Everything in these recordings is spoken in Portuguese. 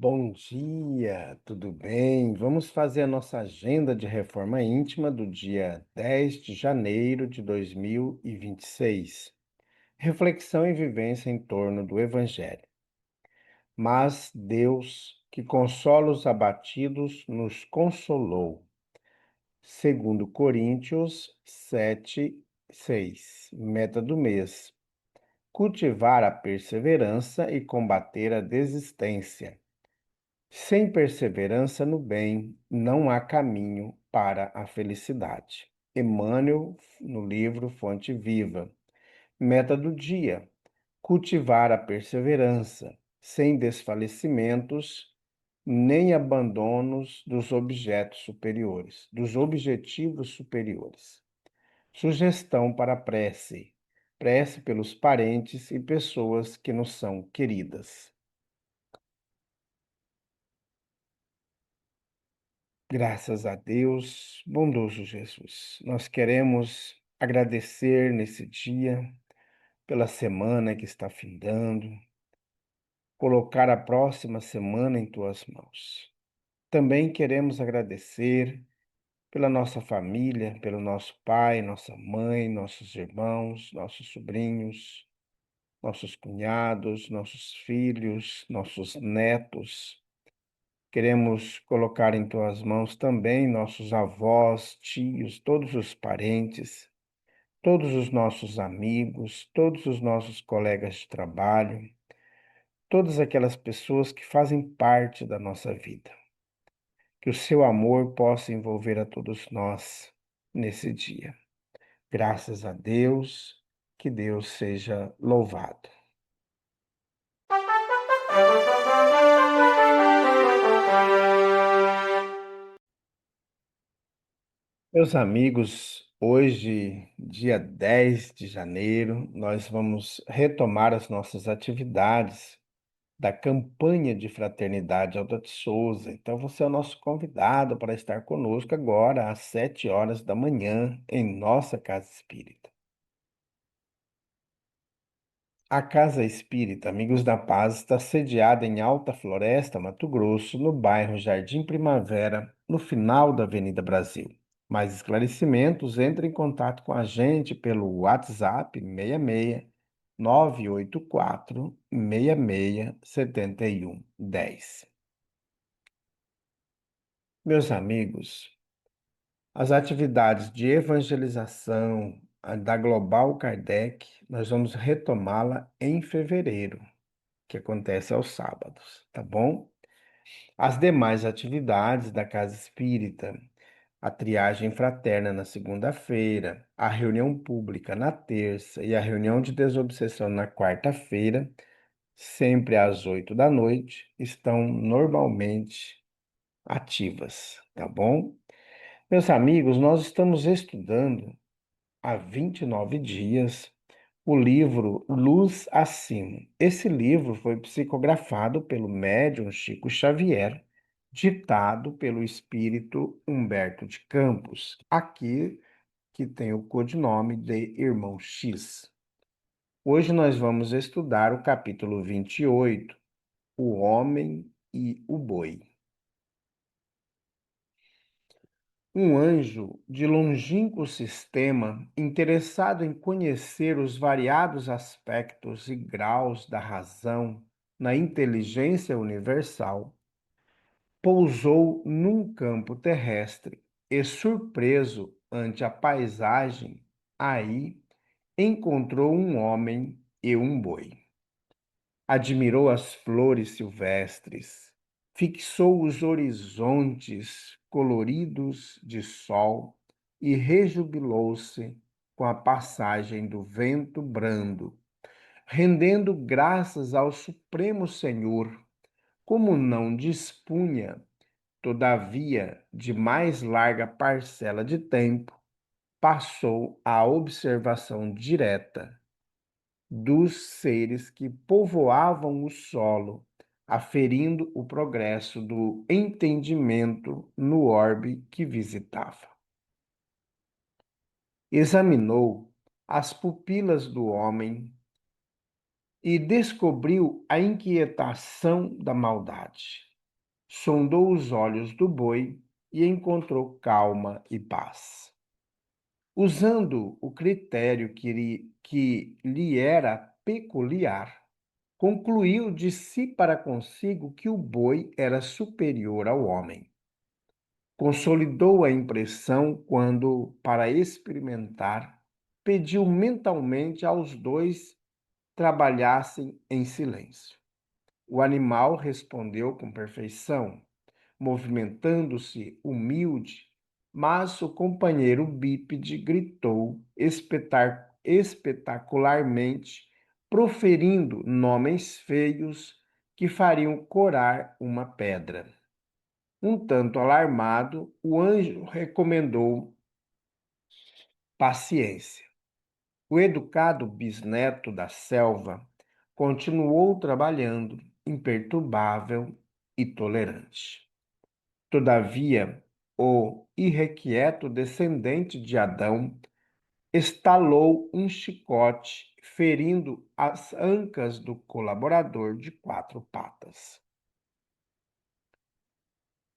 Bom dia, tudo bem? Vamos fazer a nossa agenda de reforma íntima do dia 10 de janeiro de 2026. Reflexão e vivência em torno do Evangelho. Mas Deus, que consola os abatidos, nos consolou. Segundo Coríntios 7:6. Meta do mês: cultivar a perseverança e combater a desistência. Sem perseverança no bem, não há caminho para a felicidade. Emmanuel, no livro Fonte Viva. Meta do dia: cultivar a perseverança, sem desfalecimentos, nem abandonos dos objetos superiores, dos objetivos superiores. Sugestão para a prece: prece pelos parentes e pessoas que nos são queridas. Graças a Deus, bondoso Jesus. Nós queremos agradecer nesse dia pela semana que está findando, colocar a próxima semana em tuas mãos. Também queremos agradecer pela nossa família, pelo nosso pai, nossa mãe, nossos irmãos, nossos sobrinhos, nossos cunhados, nossos filhos, nossos netos. Queremos colocar em tuas mãos também nossos avós, tios, todos os parentes, todos os nossos amigos, todos os nossos colegas de trabalho, todas aquelas pessoas que fazem parte da nossa vida. Que o seu amor possa envolver a todos nós nesse dia. Graças a Deus, que Deus seja louvado. Meus amigos, hoje, dia 10 de janeiro, nós vamos retomar as nossas atividades da campanha de fraternidade Alta de Souza. Então, você é o nosso convidado para estar conosco agora, às 7 horas da manhã, em nossa Casa Espírita. A Casa Espírita Amigos da Paz está sediada em Alta Floresta, Mato Grosso, no bairro Jardim Primavera, no final da Avenida Brasil. Mais esclarecimentos, entre em contato com a gente pelo WhatsApp 66 984 66 7110. Meus amigos, as atividades de evangelização da Global Kardec, nós vamos retomá-la em fevereiro, que acontece aos sábados, tá bom? As demais atividades da Casa Espírita, a triagem fraterna na segunda-feira, a reunião pública na terça e a reunião de desobsessão na quarta-feira, sempre às 8 da noite, estão normalmente ativas, tá bom? Meus amigos, nós estamos estudando há 29 dias o livro Luz Acima. Esse livro foi psicografado pelo médium Chico Xavier, ditado pelo espírito Humberto de Campos, aqui que tem o codinome de Irmão X. Hoje nós vamos estudar o capítulo 28, O Homem e o Boi. Um anjo de longínquo sistema, interessado em conhecer os variados aspectos e graus da razão na inteligência universal, pousou num campo terrestre e, surpreso ante a paisagem, aí encontrou um homem e um boi. Admirou as flores silvestres, fixou os horizontes coloridos de sol e rejubilou-se com a passagem do vento brando, rendendo graças ao Supremo Senhor, como não dispunha, todavia, de mais larga parcela de tempo, passou à observação direta dos seres que povoavam o solo, aferindo o progresso do entendimento no orbe que visitava. Examinou as pupilas do homem e descobriu a inquietação da maldade. sondou os olhos do boi e encontrou calma e paz. Usando o critério que lhe era peculiar, concluiu de si para consigo que o boi era superior ao homem. Consolidou a impressão quando, para experimentar, pediu mentalmente aos dois trabalhassem em silêncio. O animal respondeu com perfeição, movimentando-se humilde, mas o companheiro bípede gritou espetacularmente, proferindo nomes feios que fariam corar uma pedra. Um tanto alarmado, o anjo recomendou paciência. O educado bisneto da selva continuou trabalhando, imperturbável e tolerante. Todavia, o irrequieto descendente de Adão estalou um chicote, ferindo as ancas do colaborador de quatro patas.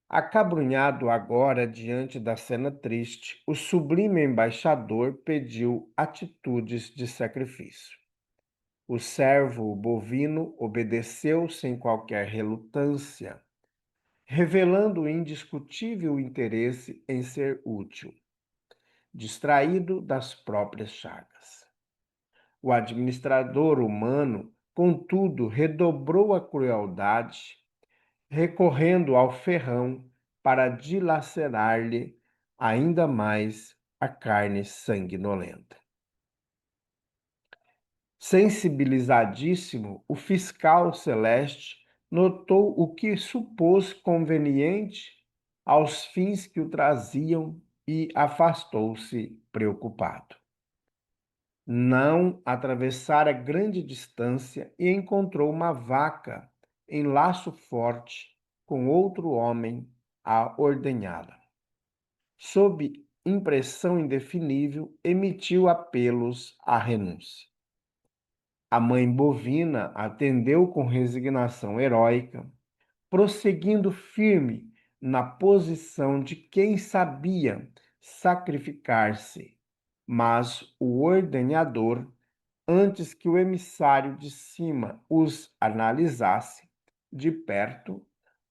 Acabrunhado agora diante da cena triste, o sublime embaixador pediu atitudes de sacrifício. O servo bovino obedeceu sem qualquer relutância, revelando indiscutível interesse em ser útil, distraído das próprias chagas. O administrador humano, contudo, redobrou a crueldade, recorrendo ao ferrão para dilacerar-lhe ainda mais a carne sanguinolenta. Sensibilizadíssimo, o fiscal celeste notou o que supôs conveniente aos fins que o traziam e afastou-se preocupado. Não atravessara grande distância e encontrou uma vaca em laço forte com outro homem a ordenhá-la. Sob impressão indefinível, emitiu apelos à renúncia. A mãe bovina atendeu com resignação heróica, prosseguindo firme na posição de quem sabia sacrificar-se, mas o ordenhador, antes que o emissário de cima os analisasse de perto,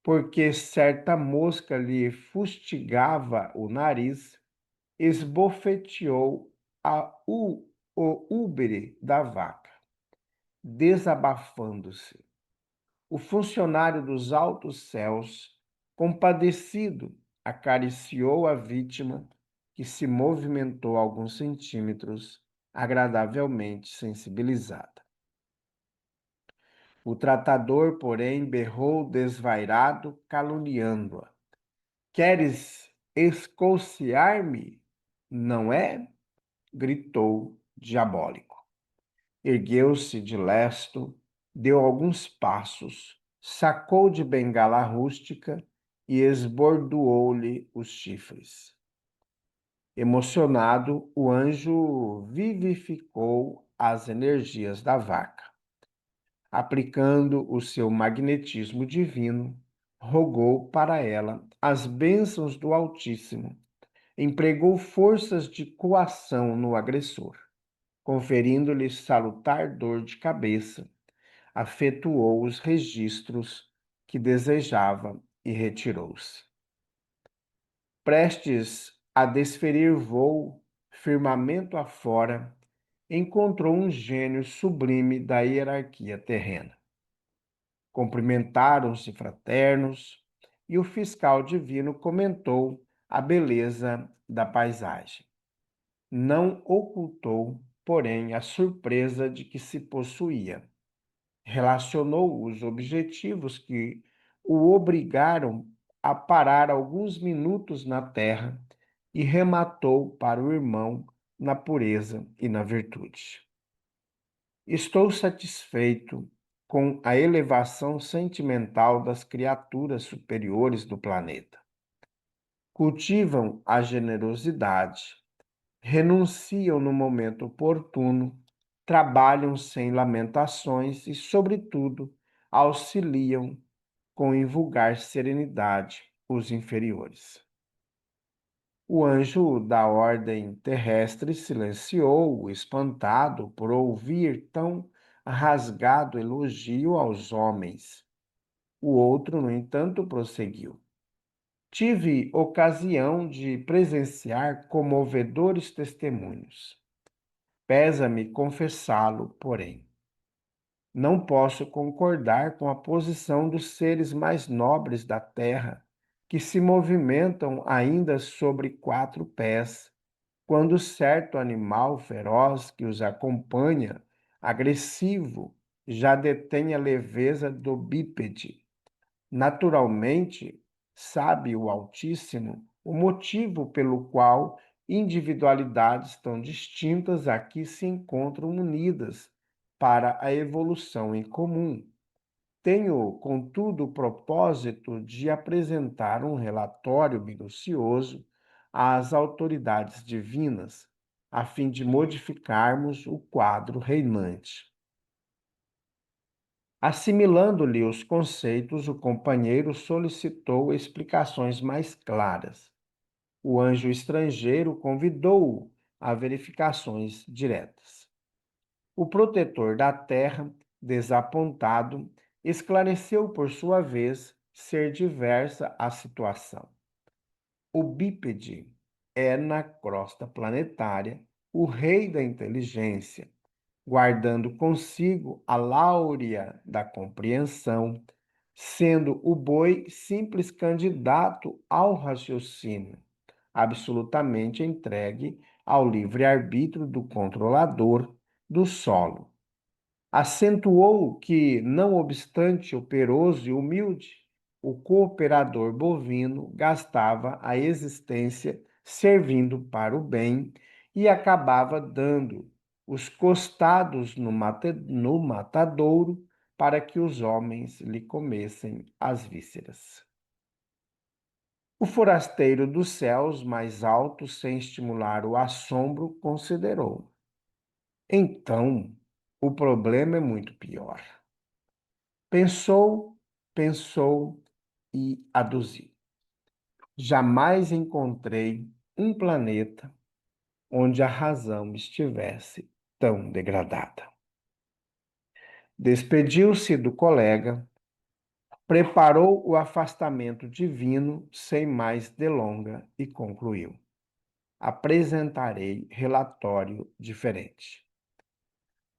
porque certa mosca lhe fustigava o nariz, esbofeteou o úbere da vaca, desabafando-se. O funcionário dos altos céus, compadecido, acariciou a vítima, que se movimentou alguns centímetros, agradavelmente sensibilizada. O tratador, porém, berrou desvairado, caluniando-a. Queres escoucear-me, não é? Gritou diabólico. Ergueu-se de lesto, deu alguns passos, sacou de bengala rústica e esbordoou-lhe os chifres. Emocionado, o anjo vivificou as energias da vaca. Aplicando o seu magnetismo divino, rogou para ela as bênçãos do Altíssimo, empregou forças de coação no agressor, conferindo-lhe salutar dor de cabeça, afetuou os registros que desejava e retirou-se. Prestes a desferir voo, firmamento afora, encontrou um gênio sublime da hierarquia terrena. Cumprimentaram-se fraternos e o fiscal divino comentou a beleza da paisagem. Não ocultou, porém, a surpresa de que se possuía. Relacionou os objetivos que o obrigaram a parar alguns minutos na terra e rematou para o irmão na pureza e na virtude. Estou satisfeito com a elevação sentimental das criaturas superiores do planeta. Cultivam a generosidade, renunciam no momento oportuno, trabalham sem lamentações e, sobretudo, auxiliam com invulgar serenidade os inferiores. O anjo da ordem terrestre silenciou, espantado por ouvir tão rasgado elogio aos homens. O outro, no entanto, prosseguiu. Tive ocasião de presenciar comovedores testemunhos. Pesa-me confessá-lo, porém. Não posso concordar com a posição dos seres mais nobres da terra, que se movimentam ainda sobre 4 pés, quando certo animal feroz que os acompanha, agressivo, já detém a leveza do bípede. Naturalmente, sabe o Altíssimo o motivo pelo qual individualidades tão distintas aqui se encontram unidas para a evolução em comum. Tenho, contudo, o propósito de apresentar um relatório minucioso às autoridades divinas, a fim de modificarmos o quadro reinante. Assimilando-lhe os conceitos, o companheiro solicitou explicações mais claras. O anjo estrangeiro convidou-o a verificações diretas. O protetor da terra, desapontado, esclareceu por sua vez ser diversa a situação. O bípede é, na crosta planetária, o rei da inteligência, guardando consigo a láurea da compreensão, sendo o boi simples candidato ao raciocínio, absolutamente entregue ao livre-arbítrio do controlador do solo. Acentuou que, não obstante operoso e humilde, o cooperador bovino gastava a existência servindo para o bem e acabava dando os costados no matadouro para que os homens lhe comessem as vísceras. O forasteiro dos céus mais altos, sem estimular o assombro, considerou: então, o problema é muito pior. Pensou, pensou e aduziu. Jamais encontrei um planeta onde a razão estivesse tão degradada. Despediu-se do colega, preparou o afastamento divino sem mais delonga e concluiu: apresentarei relatório diferente.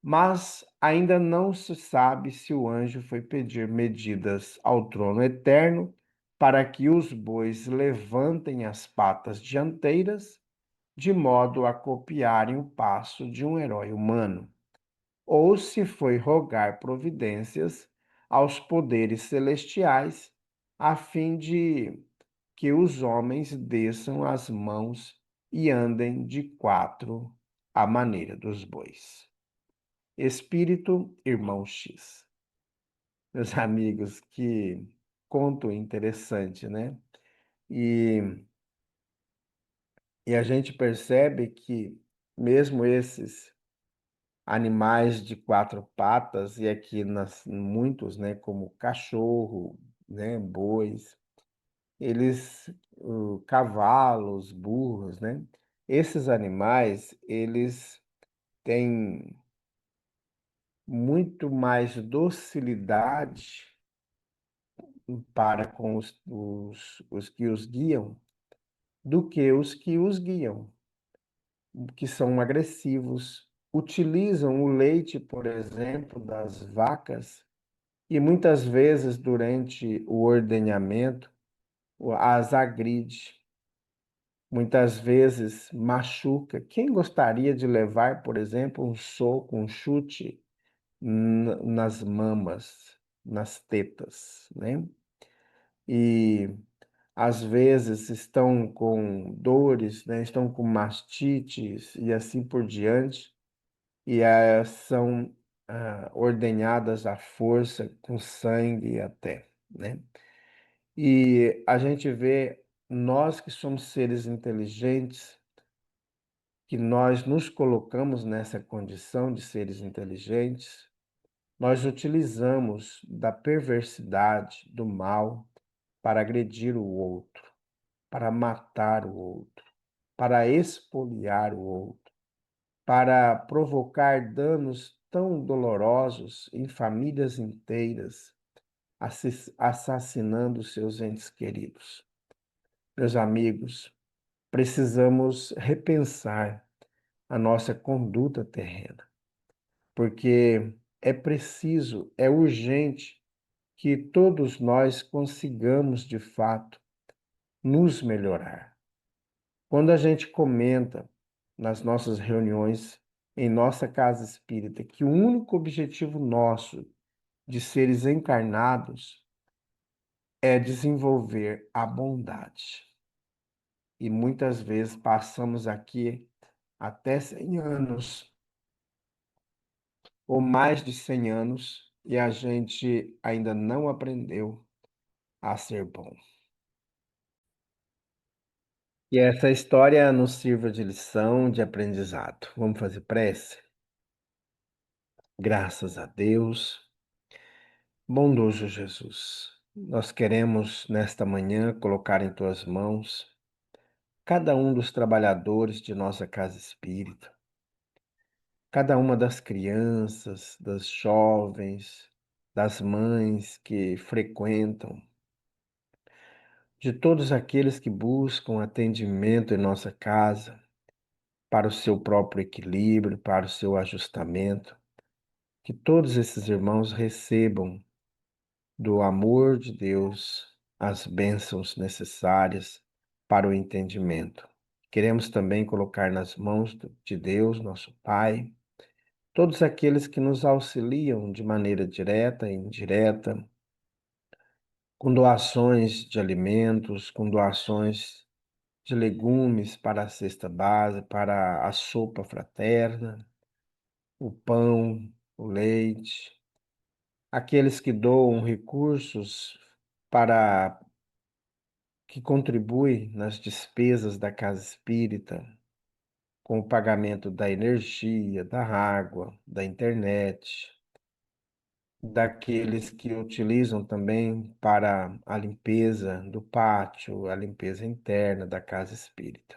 Mas ainda não se sabe se o anjo foi pedir medidas ao trono eterno para que os bois levantem as patas dianteiras, de modo a copiarem o passo de um herói humano, ou se foi rogar providências aos poderes celestiais, a fim de que os homens desçam as mãos e andem de 4 à maneira dos bois. Espírito Irmão X. Meus amigos, que conto interessante, né? E, e a gente percebe que mesmo esses animais de 4 patas, e aqui muitos, né, como cachorro, né, bois, cavalos, burros, né? Esses animais, eles têm muito mais docilidade para com os que os guiam do que os guiam, que são agressivos, utilizam o leite, por exemplo, das vacas e muitas vezes durante o ordenhamento as agride, muitas vezes machuca. Quem gostaria de levar, por exemplo, um soco, um chute nas mamas, nas tetas, né? E às vezes estão com dores, né? Estão com mastites e assim por diante, e são ordenhadas à força, com sangue até, né? E a gente vê, nós que somos seres inteligentes, que nós nos colocamos nessa condição de seres inteligentes, Nós utilizamos da perversidade, do mal, para agredir o outro, para matar o outro, para expoliar o outro, para provocar danos tão dolorosos em famílias inteiras, assassinando seus entes queridos. Meus amigos, precisamos repensar a nossa conduta terrena, porque é preciso, é urgente que todos nós consigamos, de fato, nos melhorar. Quando a gente comenta nas nossas reuniões, em nossa casa espírita, que o único objetivo nosso de seres encarnados é desenvolver a bondade. E muitas vezes passamos aqui até 100 anos, ou mais de 100 anos, e a gente ainda não aprendeu a ser bom. E essa história nos sirva de lição, de aprendizado. Vamos fazer prece? Graças a Deus. Bondoso Jesus, nós queremos nesta manhã colocar em tuas mãos cada um dos trabalhadores de nossa casa espírita, cada uma das crianças, das jovens, das mães que frequentam, de todos aqueles que buscam atendimento em nossa casa para o seu próprio equilíbrio, para o seu ajustamento, que todos esses irmãos recebam do amor de Deus as bênçãos necessárias para o entendimento. Queremos também colocar nas mãos de Deus, nosso Pai, todos aqueles que nos auxiliam de maneira direta e indireta, com doações de alimentos, com doações de legumes para a cesta base, para a sopa fraterna, o pão, o leite, aqueles que doam recursos para que contribui nas despesas da casa espírita, com o pagamento da energia, da água, da internet, daqueles que utilizam também para a limpeza do pátio, a limpeza interna da casa espírita.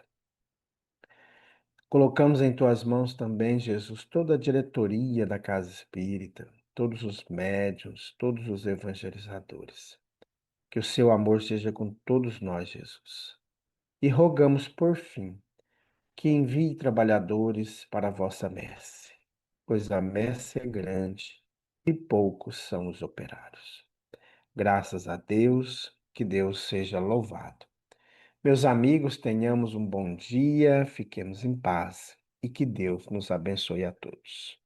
Colocamos em tuas mãos também, Jesus, toda a diretoria da casa espírita, todos os médiuns, todos os evangelizadores. Que o seu amor seja com todos nós, Jesus. E rogamos, por fim, que envie trabalhadores para a vossa messe, pois a messe é grande e poucos são os operários. Graças a Deus, que Deus seja louvado. Meus amigos, tenhamos um bom dia, fiquemos em paz e que Deus nos abençoe a todos.